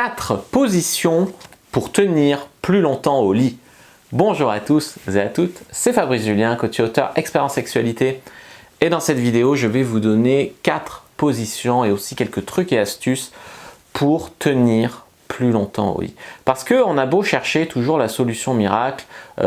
4 positions pour tenir plus longtemps au lit. Bonjour à tous et à toutes, c'est Fabrice Julien, coach et auteur expert en sexualité. Et dans cette vidéo, je vais vous donner 4 positions et aussi quelques trucs et astuces pour tenir plus longtemps au lit. Parce qu'on a beau chercher toujours la solution miracle,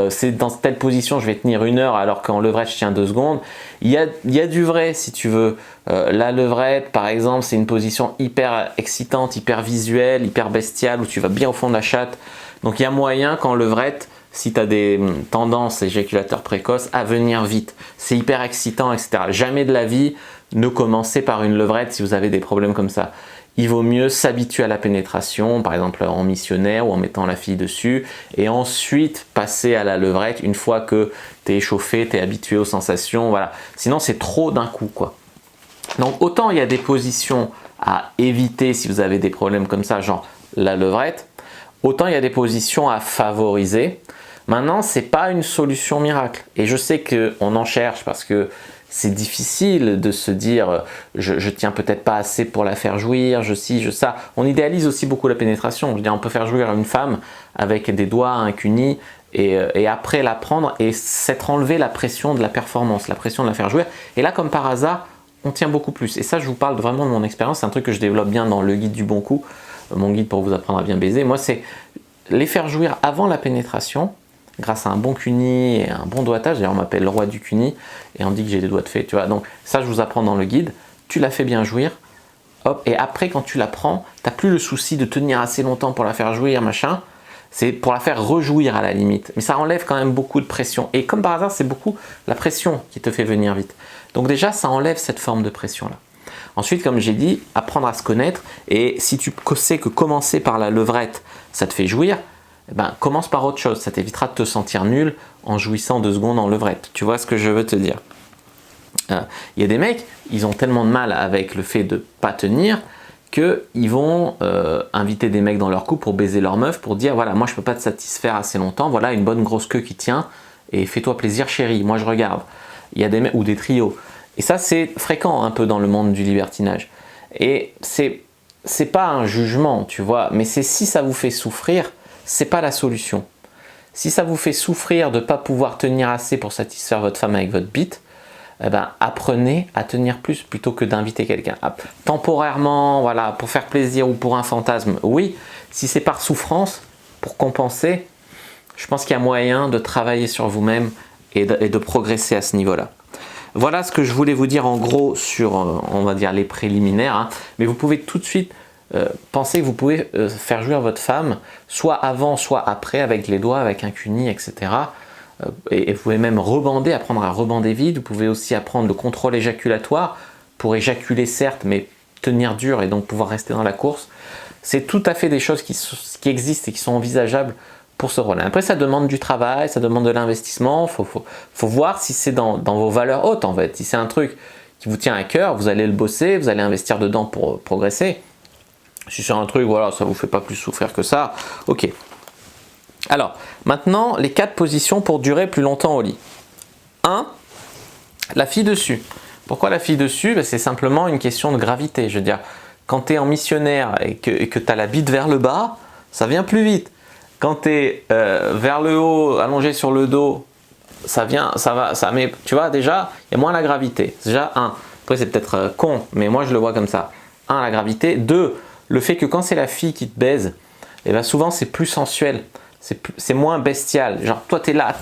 c'est dans telle position je vais tenir 1 heure alors qu'en levrette je tiens 2 secondes. Il y a du vrai si tu veux. La levrette par exemple, c'est une position hyper excitante, hyper visuelle, hyper bestiale où tu vas bien au fond de la chatte. Donc il y a moyen qu'en levrette, si tu as des tendances éjaculateurs précoces, à venir vite. C'est hyper excitant, etc. Jamais de la vie ne commencez par une levrette si vous avez des problèmes comme ça. Il vaut mieux s'habituer à la pénétration, par exemple en missionnaire ou en mettant la fille dessus, et ensuite passer à la levrette une fois que tu es échauffé, tu es habitué aux sensations, voilà. Sinon c'est trop d'un coup, quoi. Donc autant il y a des positions à éviter si vous avez des problèmes comme ça, genre la levrette, autant il y a des positions à favoriser. Maintenant, c'est pas une solution miracle. Et je sais qu'on en cherche parce que c'est difficile de se dire je tiens peut-être pas assez pour la faire jouir, je ci, je ça. On idéalise aussi beaucoup la pénétration. Je veux dire, on peut faire jouir une femme avec des doigts, un cuni et après la prendre et s'être enlevé la pression de la performance, la pression de la faire jouir. Et là, comme par hasard, on tient beaucoup plus. Et ça, je vous parle vraiment de mon expérience. C'est un truc que je développe bien dans le guide du bon coup, mon guide pour vous apprendre à bien baiser. Moi, c'est les faire jouir avant la pénétration, grâce à un bon cuni et un bon doigtage. D'ailleurs on m'appelle le roi du cuni et on dit que j'ai des doigts de fée, tu vois. Donc ça je vous apprends dans le guide, tu la fais bien jouir, hop, et après quand tu la prends, tu n'as plus le souci de tenir assez longtemps pour la faire jouir, machin. C'est pour la faire rejouir à la limite, mais ça enlève quand même beaucoup de pression. Et comme par hasard, c'est beaucoup la pression qui te fait venir vite. Donc déjà, ça enlève cette forme de pression-là. Ensuite, comme j'ai dit, apprendre à se connaître. Et si tu sais que commencer par la levrette, ça te fait jouir, eh ben, commence par autre chose. Ça t'évitera de te sentir nul en jouissant 2 secondes en levrette. Tu vois ce que je veux te dire? Il y a des mecs, ils ont tellement de mal avec le fait de ne pas tenir qu'ils vont inviter des mecs dans leur couple pour baiser leur meuf, pour dire voilà, moi je ne peux pas te satisfaire assez longtemps, voilà une bonne grosse queue qui tient et fais-toi plaisir chérie, moi je regarde. Il y a des mecs, ou des trios. Et ça c'est fréquent un peu dans le monde du libertinage. Et c'est pas un jugement, tu vois, mais c'est si ça vous fait souffrir, c'est pas la solution. Si ça vous fait souffrir de ne pas pouvoir tenir assez pour satisfaire votre femme avec votre bite, eh ben, apprenez à tenir plus plutôt que d'inviter quelqu'un. Temporairement, voilà, pour faire plaisir ou pour un fantasme, oui. Si c'est par souffrance, pour compenser, je pense qu'il y a moyen de travailler sur vous-même et de progresser à ce niveau-là. Voilà ce que je voulais vous dire en gros sur, on va dire, les préliminaires. Hein. Mais vous pouvez tout de suite penser que vous pouvez faire jouir votre femme soit avant, soit après, avec les doigts, avec un cuni, etc. Et vous pouvez même rebander, apprendre à rebander vite. Vous pouvez aussi apprendre le contrôle éjaculatoire pour éjaculer certes, mais tenir dur et donc pouvoir rester dans la course. C'est tout à fait des choses qui existent et qui sont envisageables pour ce rôle. Après, ça demande du travail, ça demande de l'investissement. Faut voir si c'est dans vos valeurs hautes en fait. Si c'est un truc qui vous tient à cœur, vous allez le bosser, vous allez investir dedans pour progresser. Si c'est un truc, voilà, ça ne vous fait pas plus souffrir que ça, ok. Alors, maintenant, les 4 positions pour durer plus longtemps au lit. 1. La fille dessus. Pourquoi la fille dessus? C'est simplement une question de gravité. Je veux dire, quand tu es en missionnaire et que tu as la bite vers le bas, ça vient plus vite. Quand tu es vers le haut, allongé sur le dos, ça met, tu vois, déjà, il y a moins la gravité. Déjà, 1. Après, c'est peut-être con, mais moi, je le vois comme ça. 1. La gravité. 2. Le fait que quand c'est la fille qui te baise, eh ben souvent c'est plus sensuel, c'est moins bestial. Genre toi tu es là,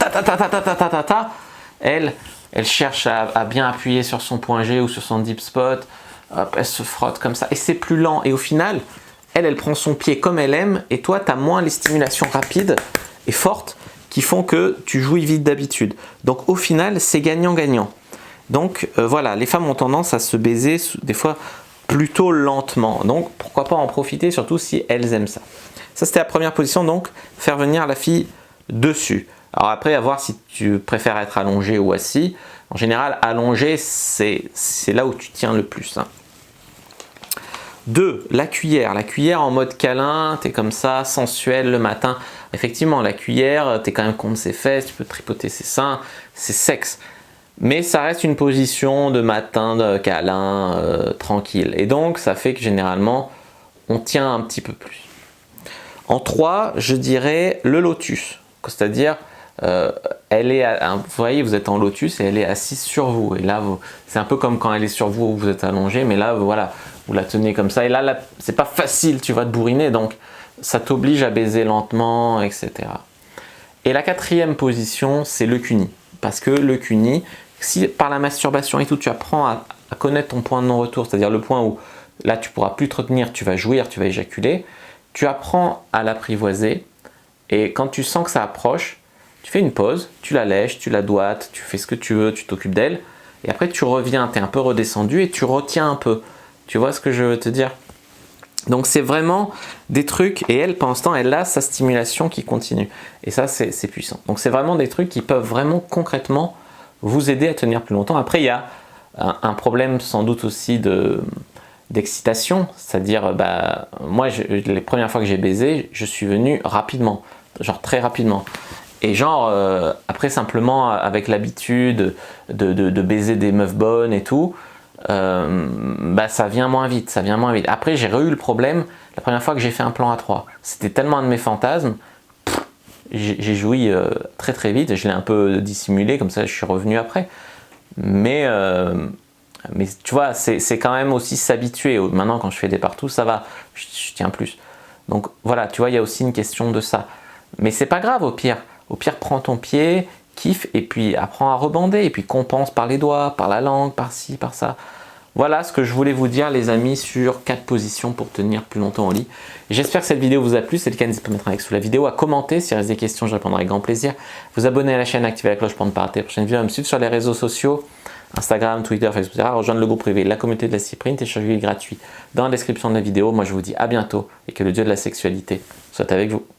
elle cherche à bien appuyer sur son point G ou sur son deep spot, hop, elle se frotte comme ça et c'est plus lent. Et au final, elle prend son pied comme elle aime et toi tu as moins les stimulations rapides et fortes qui font que tu jouis vite d'habitude. Donc au final, c'est gagnant-gagnant. Donc voilà, les femmes ont tendance à se baiser des fois plutôt lentement. Donc pourquoi pas en profiter, surtout si elles aiment ça. Ça c'était la première position, donc faire venir la fille dessus. Alors après, à voir si tu préfères être allongé ou assis. En général, allongé, c'est là où tu tiens le plus. Hein. 2. La cuillère. La cuillère en mode câlin, tu es comme ça, sensuel le matin. Effectivement, la cuillère, tu es quand même contre ses fesses, tu peux tripoter ses seins, c'est sexe. Mais ça reste une position de matin, de câlin, tranquille. Et donc, ça fait que généralement, on tient un petit peu plus. En 3, je dirais le lotus, c'est-à-dire vous voyez, vous êtes en lotus et elle est assise sur vous. Et là, c'est un peu comme quand elle est sur vous, vous êtes allongé, mais là, voilà, vous la tenez comme ça. Et là c'est pas facile, tu vas te bourriner, donc ça t'oblige à baiser lentement, etc. Et la 4e position, c'est le cuni. Parce que le cuni, si par la masturbation et tout, tu apprends à connaître ton point de non-retour, c'est-à-dire le point où là, tu pourras plus te retenir, tu vas jouir, tu vas éjaculer, tu apprends à l'apprivoiser. Et quand tu sens que ça approche, tu fais une pause, tu la lèches, tu la doites, tu fais ce que tu veux, tu t'occupes d'elle. Et après, tu reviens, tu es un peu redescendu et tu retiens un peu. Tu vois ce que je veux te dire? Donc, c'est vraiment des trucs. Et elle, pendant ce temps, elle a sa stimulation qui continue. Et ça, c'est puissant. Donc, c'est vraiment des trucs qui peuvent vraiment concrètement vous aider à tenir plus longtemps. Après, il y a un problème sans doute aussi d'excitation. C'est-à-dire, moi, les premières fois que j'ai baisé, je suis venu rapidement. Genre très rapidement. Et genre, après simplement avec l'habitude de baiser des meufs bonnes et tout, ça vient moins vite, ça vient moins vite. Après j'ai eu le problème, la première fois que j'ai fait un plan à 3, c'était tellement un de mes fantasmes, j'ai joui très très vite, je l'ai un peu dissimulé, comme ça je suis revenu après. Mais tu vois, c'est quand même aussi s'habituer. Maintenant quand je fais des partout, ça va, je tiens plus. Donc voilà, tu vois, il y a aussi une question de ça. Mais c'est pas grave au pire. Au pire, prends ton pied, kiffe et puis apprends à rebander et puis compense par les doigts, par la langue, par ci, par ça. Voilà ce que je voulais vous dire les amis sur 4 positions pour tenir plus longtemps au lit. J'espère que cette vidéo vous a plu. Si c'est le cas, n'hésitez pas à mettre un like sous la vidéo, à commenter. S'il reste des questions, je répondrai avec grand plaisir. Vous abonner à la chaîne, activer la cloche pour ne pas rater les prochaines vidéos, à me suivre sur les réseaux sociaux, Instagram, Twitter, Facebook, etc. Rejoindre le groupe privé, la communauté de la Cyprine, échanger gratuit dans la description de la vidéo. Moi je vous dis à bientôt et que le dieu de la sexualité soit avec vous.